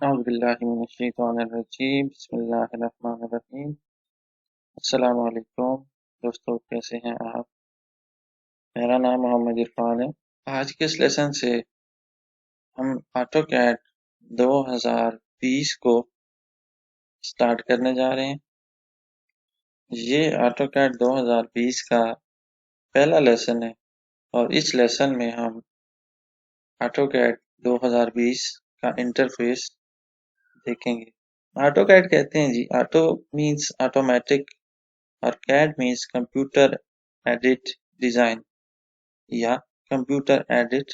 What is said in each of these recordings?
औज़ुबिल्लाहिमिनश्शैतानिर्रजीम बिस्मिल्लाहिर्रहमानिर्रहीम। अस्सलामु अलैकुम दोस्तों, कैसे हैं आप? मेरा नाम मोहम्मद इरफान है। आज के इस लेसन से हम ऑटोकैड 2020 को स्टार्ट करने जा रहे हैं। ये ऑटोकैड 2020 का पहला लेसन है और इस लेसन में हम ऑटोकैड 2020 का इंटरफेस देखेंगे। ऑटोकैड कहते हैं जी, ऑटो मीन्स ऑटोमेटिक और CAD means computer aided design या कंप्यूटर एडिट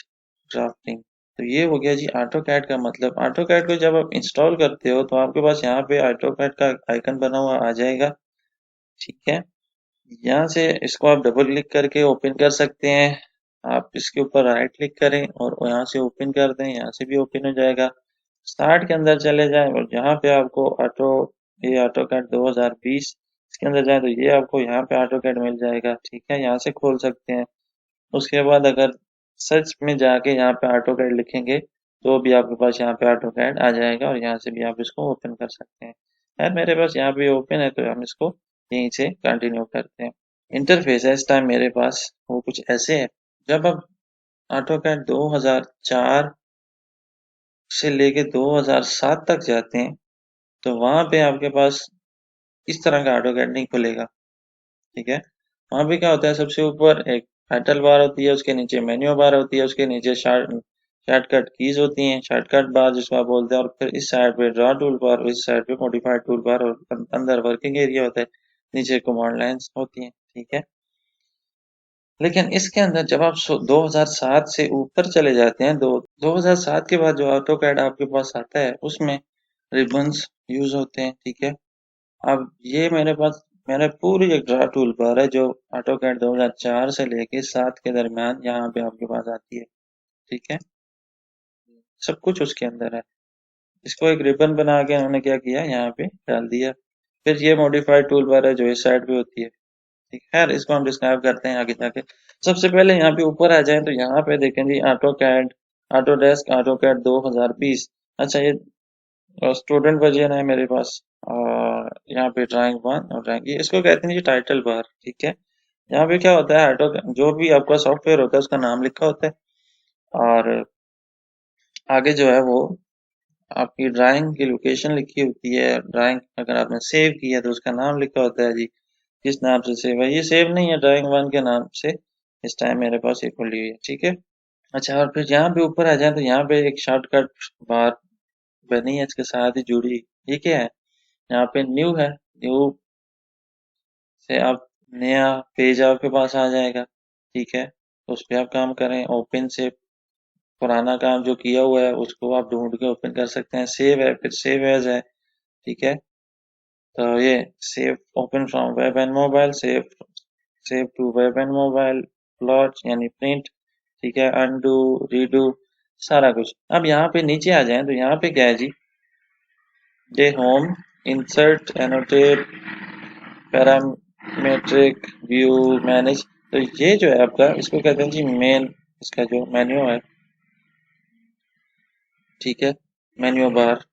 ड्राफ्टिंग। तो ये हो गया जी ऑटो कैड का मतलब। ऑटो कैड को जब आप इंस्टॉल करते हो तो आपके पास यहाँ पे ऑटो कैड का आइकन बना हुआ आ जाएगा, ठीक है। यहाँ से इसको आप डबल क्लिक करके ओपन कर सकते हैं। आप इसके ऊपर राइट क्लिक करें और यहाँ से ओपन कर दें, यहाँ से भी ओपन हो जाएगा। स्टार्ट के अंदर चले जाएं और जहाँ पे आपको ये ऑटो कैड 2020 इसके अंदर जाए तो ये आपको यहाँ पे ऑटो कैड मिल जाएगा, ठीक है। यहाँ से खोल सकते हैं। उसके बाद अगर सर्च में जाके यहाँ पे ऑटो कैड लिखेंगे तो भी आपके पास यहाँ पे ऑटो कैड आ जाएगा और यहाँ से भी आप इसको ओपन कर सकते हैं। यार मेरे पास यहाँ पे ओपन है तो हम इसको यहीं से कंटिन्यू करते हैं। इंटरफेस है इस टाइम मेरे पास वो कुछ ऐसे है। जब आप ऑटो कैड 2004 से लेके 2007 तक जाते हैं तो वहां पे आपके पास इस तरह का ऑटो कैड नहीं खुलेगा, ठीक है। वहां पे क्या होता है, सबसे ऊपर एक टाइटल बार होती है, उसके नीचे मेन्यू बार होती है, उसके नीचे शॉर्टकट कीज होती हैं, शॉर्टकट बार जिसको आप बोलते हैं, और फिर इस साइड पे ड्रॉ टूल बार और इस साइड पे मॉडिफाइड टूल बार और अंदर वर्किंग एरिया होता है, नीचे कमांड लाइन्स होती हैं, ठीक है। लेकिन इसके अंदर जब आप 2007 से ऊपर चले जाते हैं, 2007 के बाद जो ऑटो कैड आपके पास आता है उसमें रिबन्स यूज होते हैं, ठीक है। अब ये मेरे पूरी एक ड्रा टूल बार है जो ऑटोकैड 2004 से लेके 7 के दरमियान यहाँ पे आपके पास आती है, ठीक है। सब कुछ उसके अंदर है। इसको एक रिबन बना के उन्होंने क्या किया, यहाँ पे डाल दिया। फिर ये मॉडिफाइड टूल बार है जो इस साइड पे होती है, ठीक है। यार इसको हम डिस्क्राइब करते हैं आगे जाके। सबसे पहले यहाँ पे ऊपर आ जाए तो यहाँ पे देखें जी ऑटोकैड, ऑटोडेस्क, ऑटोकैड 2020। अच्छा, ये स्टूडेंट वर्जन है मेरे पास। और यहाँ पे ड्राइंग वन और ड्राइंग, ये इसको कहते हैं जी टाइटल बार, ठीक है। यहाँ पे क्या होता है, ऑटो जो भी आपका सॉफ्टवेयर होता है उसका नाम लिखा होता है और आगे जो है वो आपकी ड्राइंग की लोकेशन लिखी होती है। ड्राइंग अगर आपने सेव की है तो उसका नाम लिखा होता है जी, किस नाम से सेव है। ये सेव नहीं है, ड्राइंग वन के नाम से इस टाइम मेरे पास ये खुली हुई है, ठीक है। अच्छा, और फिर यहाँ पे ऊपर आ जाए तो यहाँ पे एक शॉर्टकट बार बनी है इसके साथ ही जुड़ी। ये क्या है, यहाँ पे न्यू है, न्यू से आप नया पेज आपके पास आ जाएगा, ठीक है। तो उस पर आप काम करें। ओपन से पुराना काम जो किया हुआ है उसको आप ढूंढ के ओपन कर सकते हैं। सेव है, फिर सेव एज है, ठीक है। तो ये save open from web and mobile, save save to web and mobile, plot यानी प्रिंट, ठीक है, अनडू, रीडू, सारा कुछ। अब यहाँ पे नीचे आ जाएं तो यहाँ पे क्या है जी, ये home, insert, annotate, parametric, view, manage. तो ये जो है आपका, इसको कहते हैं जी मेन, इसका जो मेन्यू है, ठीक है, मेन्यू बार।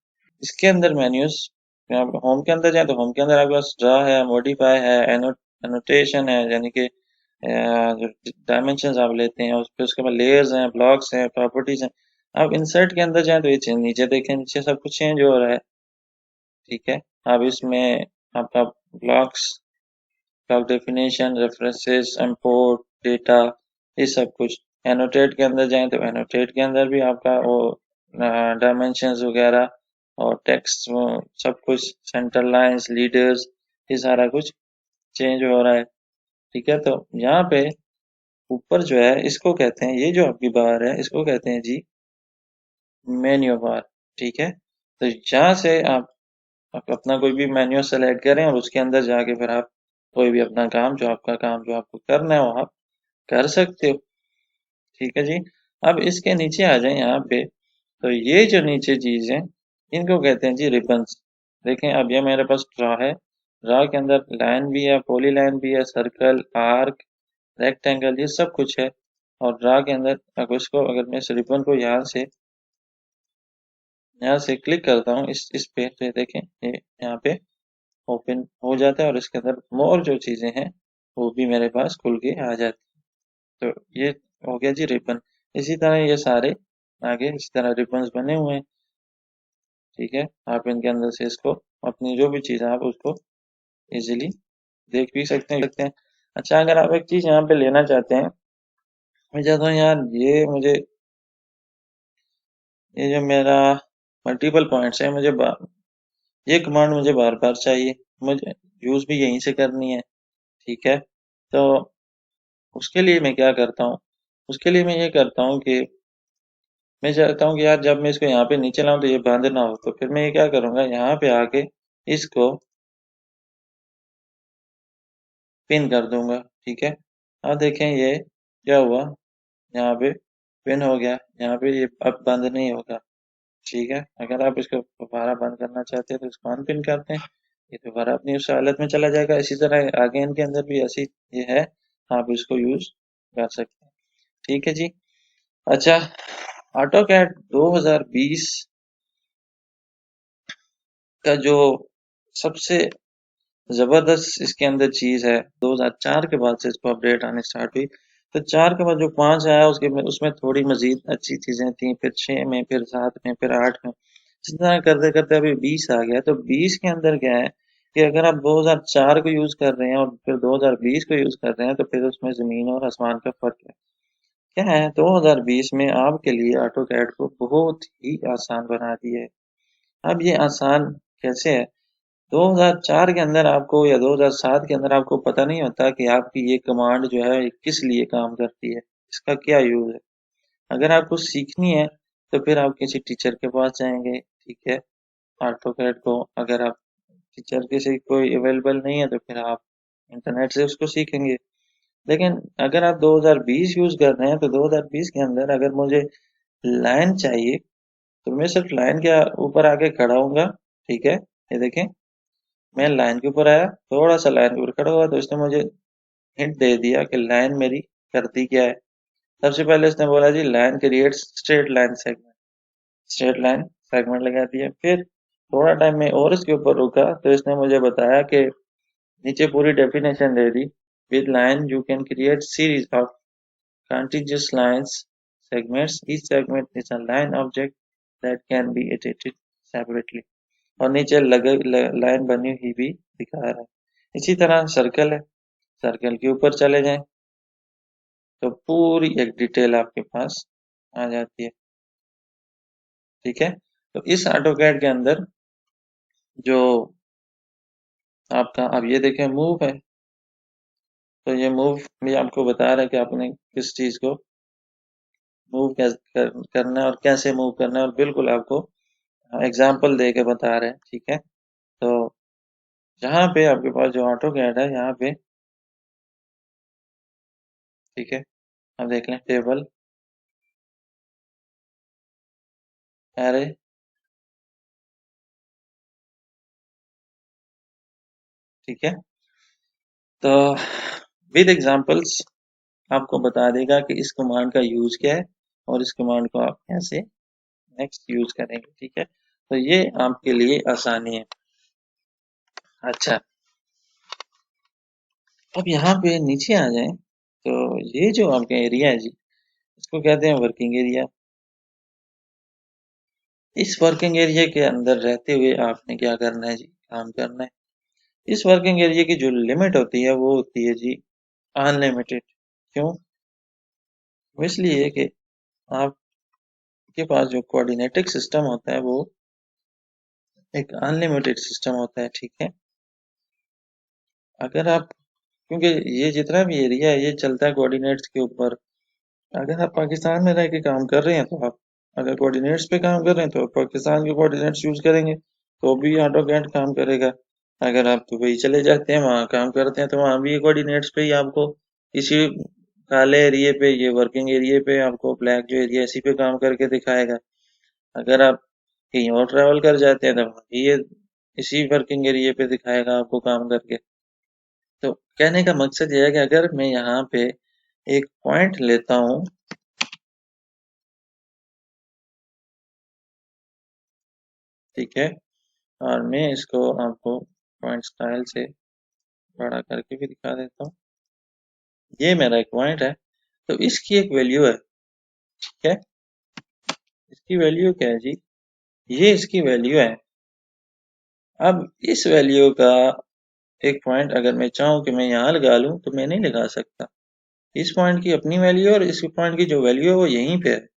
इसके अंदर मेन्यूज, होम के अंदर जाए तो होम के अंदर आपके पास ड्रा है, मॉडिफाई है, एनोटेशन है, यानी कि जो डायमेंशन आप लेते हैं उस पर, उसके बाद लेयर्स हैं, ब्लॉक्स हैं, प्रॉपर्टीज हैं। आप इंसर्ट के अंदर जाए तो ये नीचे देखें, नीचे सब कुछ चेंज हो रहा है, ठीक है। अब इसमें आपका blocks, block definition, references, import, data, ये सब कुछ। एनोटेट के अंदर जाएं तो एनोटेट के अंदर भी आपका वो डायमेंशंस वगैरह और टेक्स्ट सब कुछ, सेंटर लाइंस, लीडर्स, ये सारा कुछ चेंज हो रहा है, ठीक है। तो यहाँ पे ऊपर जो है इसको कहते हैं, ये जो आपकी बार है इसको कहते हैं जी मेन्यू बार, ठीक है। तो यहाँ से आप अपना कोई भी मेन्यू सेलेक्ट करें और उसके अंदर जाके फिर आप कोई भी अपना काम जो आपका काम जो आपको करना है वो आप कर सकते हो, ठीक है जी। अब इसके नीचे आ जाए यहाँ पे तो ये जो नीचे चीज है इनको कहते हैं जी रिबन्स। देखें अब ये मेरे पास ड्रा है, ड्रा के अंदर लाइन भी है, पॉली लाइन भी है, सर्कल, आर्क, रेक्टेंगल, ये सब कुछ है। और ड्रा के अंदर अगर मैं इस रिबन को यहाँ से यहाँ से क्लिक करता हूँ इस पे, तो देखें ये यहाँ पे ओपन हो जाता है और इसके अंदर मोर जो चीज़ें हैं वो भी मेरे पास खुल के आ जाती है। तो ये हो गया जी रिबन। इसी तरह ये सारे आगे इसी तरह रिबन्स बने हुए हैं, ठीक है। आप इनके अंदर से इसको अपनी जो भी चीज़ है आप उसको इजीली देख भी सकते हैं। अच्छा, अगर आप एक चीज़ यहाँ पे लेना चाहते हैं, मैं चाहता हूँ यार ये जो मेरा मल्टीपल पॉइंट्स है, ये कमांड मुझे बार बार चाहिए, मुझे यूज़ भी यहीं से करनी है, ठीक है। तो उसके लिए मैं क्या करता हूँ, उसके लिए मैं ये करता हूँ कि मैं चाहता हूँ कि यार जब मैं इसको यहाँ पे नीचे लाऊं तो ये बंद ना हो, तो फिर मैं ये क्या करूँगा, यहाँ पे आके इसको पिन कर दूंगा, ठीक है। अब देखें ये क्या हुआ, यहाँ पे पिन हो गया, यहाँ पे ये अब बंद नहीं होगा, ठीक है। अगर आप इसको दोबारा बंद करना चाहते हैं तो इसको अनपिन करते हैं, ये दोबारा अपनी उस हालत में चला जाएगा। इसी तरह आगे इनके अंदर भी ऐसी ये है, आप इसको यूज कर सकते हैं, ठीक है जी। अच्छा, ऑटो कैड 2020 का जो सबसे जबरदस्त इसके अंदर चीज है, 2004 के बाद से इसको अपडेट आने स्टार्ट हुई, तो 4 के बाद जो 5 आया उसमें थोड़ी मजीद अच्छी चीजें थी, फिर 6 में, फिर 7 में, फिर 8 में, इस तरह करते करते अभी 20 आ गया। तो 20 के अंदर क्या है कि अगर आप 2004 को यूज कर रहे हैं और फिर 2020 को यूज कर रहे हैं तो फिर उसमें जमीन और आसमान का फर्क है। क्या है, 2020 में आपके लिए ऑटो कैड को बहुत ही आसान बना दिया है। अब ये आसान कैसे है, 2004 के अंदर आपको या 2007 के अंदर आपको पता नहीं होता कि आपकी ये कमांड जो है ये किस लिए काम करती है, इसका क्या यूज है। अगर आपको सीखनी है तो फिर आप किसी टीचर के पास जाएंगे, ठीक है, ऑटोकैड को। अगर आप टीचर किसी कोई अवेलेबल नहीं है तो फिर आप इंटरनेट से उसको सीखेंगे। लेकिन अगर आप 2020 यूज कर रहे हैं तो 2020 के अंदर अगर मुझे लाइन चाहिए तो मैं सिर्फ लाइन के ऊपर आके खड़ा होऊंगा, ठीक है। ये देखें, मैं लाइन के ऊपर आया, थोड़ा सा लाइन के ऊपर खड़ा हुआ तो इसने मुझे हिंट दे दिया कि लाइन मेरी करती क्या है। सबसे पहले इसने बोला जी line creates straight line segment, straight line segment लगा दिया। फिर थोड़ा टाइम में और इसके ऊपर रुका तो इसने मुझे बताया कि नीचे पूरी definition they the, with line you can create series of contiguous lines segments, each segment is a line object that can be edited separately। और नीचे लाइन बनी हुई भी दिखा रहा है। इसी तरह सर्कल है, सर्कल के ऊपर चले जाएं तो पूरी एक डिटेल आपके पास आ जाती है, ठीक है। तो इस ऑटोकैड के अंदर जो आपका अब ये देखें मूव है, तो ये मूव भी आपको बता रहा है कि आपने किस चीज को मूव करना है और कैसे मूव करना है, और बिल्कुल आपको एग्जाम्पल दे के बता रहे हैं, ठीक है। तो जहाँ पे आपके पास जो ऑटोकैड है यहाँ पे, ठीक है, अब देख लें टेबल, एरे, ठीक है। तो विद एग्जांपल्स आपको बता देगा कि इस कमांड का यूज क्या है और इस कमांड को आप कैसे नेक्स्ट यूज करेंगे, ठीक है। तो ये आपके लिए आसानी है। अच्छा, अब यहाँ पे नीचे आ जाएं तो ये जो आपका एरिया है जी, इसको कहते हैं वर्किंग एरिया। इस वर्किंग एरिया के अंदर रहते हुए आपने क्या करना है जी, काम करना है। इस वर्किंग एरिया की जो लिमिट होती है वो होती है जी अनलिमिटेड। क्यों? वो इसलिए कि आपके पास जो कोऑर्डिनेटिक सिस्टम होता है वो एक अनलिमिटेड सिस्टम होता है, ठीक है। अगर आप, क्योंकि ये जितना भी एरिया है ये चलता है कोऑर्डिनेट्स के ऊपर। अगर आप पाकिस्तान में रह के काम कर रहे हैं तो आप अगर कोऑर्डिनेट्स पे काम कर रहे हैं तो पाकिस्तान के कोऑर्डिनेट्स यूज करेंगे तो भी ऑटोकैड काम करेगा। अगर आप दुबई चले जाते हैं वहाँ काम करते हैं तो वहाँ भी कोऑर्डिनेट्स पे ही आपको इसी काले एरिया पे, ये वर्किंग एरिया पे आपको ब्लैक जो एरिया इसी पे काम करके दिखाएगा। अगर आप कहीं और ट्रैवल कर जाते हैं तो ये इसी वर्किंग एरिया पे दिखाएगा आपको काम करके। तो कहने का मकसद ये है कि अगर मैं यहाँ पे एक पॉइंट लेता हूँ, ठीक है। और मैं इसको आपको पॉइंट स्टाइल से बड़ा करके भी दिखा देता हूँ। ये मेरा एक पॉइंट है, तो इसकी एक वैल्यू है, ठीक है। इसकी वैल्यू क्या है जी? ये इसकी वैल्यू है। अब इस वैल्यू का एक पॉइंट अगर मैं चाहूँ कि मैं यहाँ लगा लूँ तो मैं नहीं लगा सकता। इस पॉइंट की अपनी वैल्यू है और इस पॉइंट की जो वैल्यू है वो यहीं पे है।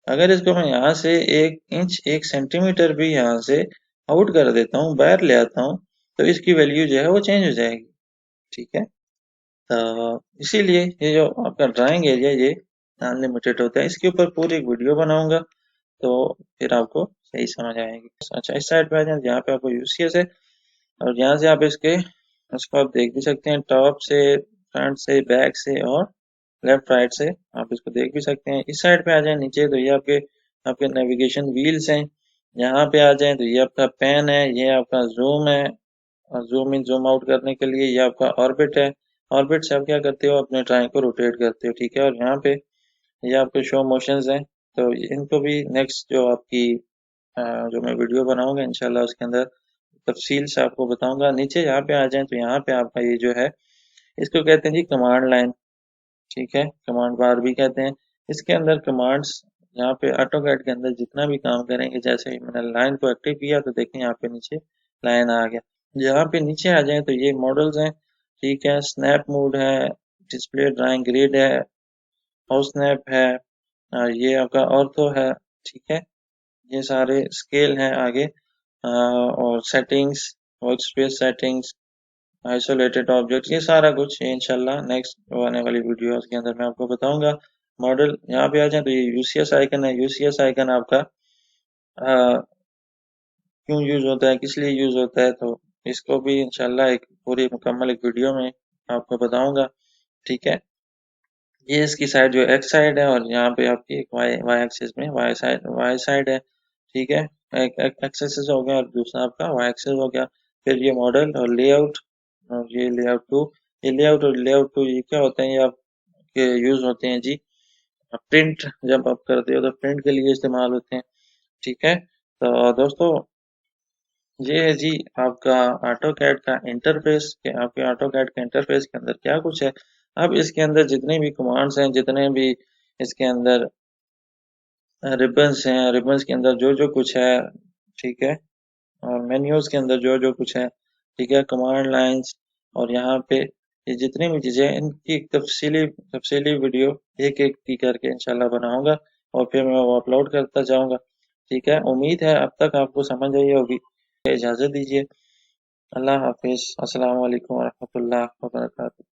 अगर इसको मैं यहाँ से 1 इंच 1 सेंटीमीटर भी यहाँ से आउट कर देता हूँ, बाहर ले आता हूँ, तो इसकी वैल्यू जो है वो चेंज हो जाएगी, ठीक है। तो इसीलिए ये जो आपका ड्राइंग एरिया ये अनलिमिटेड होता है। इसके ऊपर पूरी एक वीडियो बनाऊंगा तो फिर आपको सही समझ आएगी। अच्छा, इस साइड पे आ जाए, यहाँ पे आपको यूसीएस है और यहाँ से आप इसको आप देख भी सकते हैं, टॉप से, फ्रंट से, बैक से और लेफ्ट राइट से आप इसको देख भी सकते हैं। इस साइड पे आ जाए नीचे तो ये आपके आपके नेविगेशन व्हील्स हैं। यहाँ पे आ जाए तो ये आपका पेन है, ये आपका जूम है और जूम इन जूम आउट करने के लिए ये आपका ऑर्बिट है। ऑर्बिट से आप क्या करते हो, अपने ड्राइंग को रोटेट करते हो, ठीक है। और यहाँ पे ये आपके शो मोशंस हैं, तो इनको भी नेक्स्ट जो आपकी जो मैं वीडियो बनाऊंगा इंशाल्लाह उसके अंदर तफसील से आपको बताऊंगा। नीचे यहाँ पे आ जाए तो यहाँ पे आपका ये जो है इसको कहते हैं जी कमांड लाइन, ठीक है। कमांड बार भी कहते हैं। इसके अंदर कमांड्स यहाँ पे ऑटोकैड के अंदर जितना भी काम करेंगे, जैसे ही मैंने लाइन को एक्टिव किया तो देखें यहाँ पे नीचे लाइन आ गया। यहाँ पे नीचे आ जाए तो ये मॉडल्स हैं, ठीक है। स्नैप मोड है, डिस्प्ले ड्राइंग ग्रिड है, हाउस स्नैप है, ये आपका ऑर्थो है, ठीक है। ये सारे स्केल हैं आगे, और settings, work space settings, isolated object, ये सारा कुछ ये इंशाल्लाह नेक्स्ट आने वाली वीडियोस के अंदर मैं आपको बताऊंगा। मॉडल यहाँ पे आ जाए तो ये यूसीएस आइकन है। यूसीएस आइकन आपका क्यों यूज होता है, किस लिए यूज होता है, तो इसको भी इंशाल्लाह एक पूरी मुकम्मल एक वीडियो में आपको बताऊंगा, ठीक है। ये इसकी साइड जो एक्स साइड है और यहाँ पे आपकी एक वाई वाई एक्सिस में वाई साइड है, ठीक है। एक एक्सिस हो गया और दूसरा आपका वाई एक्सिस हो गया। फिर ये मॉडल और लेआउट और ये लेआउट टू, ये लेआउट और लेआउट टू ये क्या होते हैं, ये आपके यूज होते हैं जी प्रिंट, जब आप करते हो तो प्रिंट के लिए इस्तेमाल होते हैं, ठीक है। तो दोस्तों ये है जी आपका ऑटो कैड का इंटरफेस के आपके ऑटो कैड के इंटरफेस के अंदर क्या कुछ है। अब इसके अंदर जितने भी कमांड्स हैं, जितने भी इसके अंदर रिबन्स हैं, रिबन्स के अंदर जो जो कुछ है, ठीक है। और मेन्यूज के अंदर जो जो कुछ है, ठीक है। कमांड लाइंस और यहाँ पे ये जितनी भी चीजें हैं इनकी एक तफसीली तफसीली वीडियो एक एक की करके इंशाल्लाह बनाऊंगा और फिर मैं वो अपलोड करता जाऊंगा, ठीक है। उम्मीद है अब तक आपको समझ आई होगी। इजाजत दीजिए। अल्लाह हाफिज। अस्सलाम वालेकुम वरहमतुल्लाह वबरकातुहू।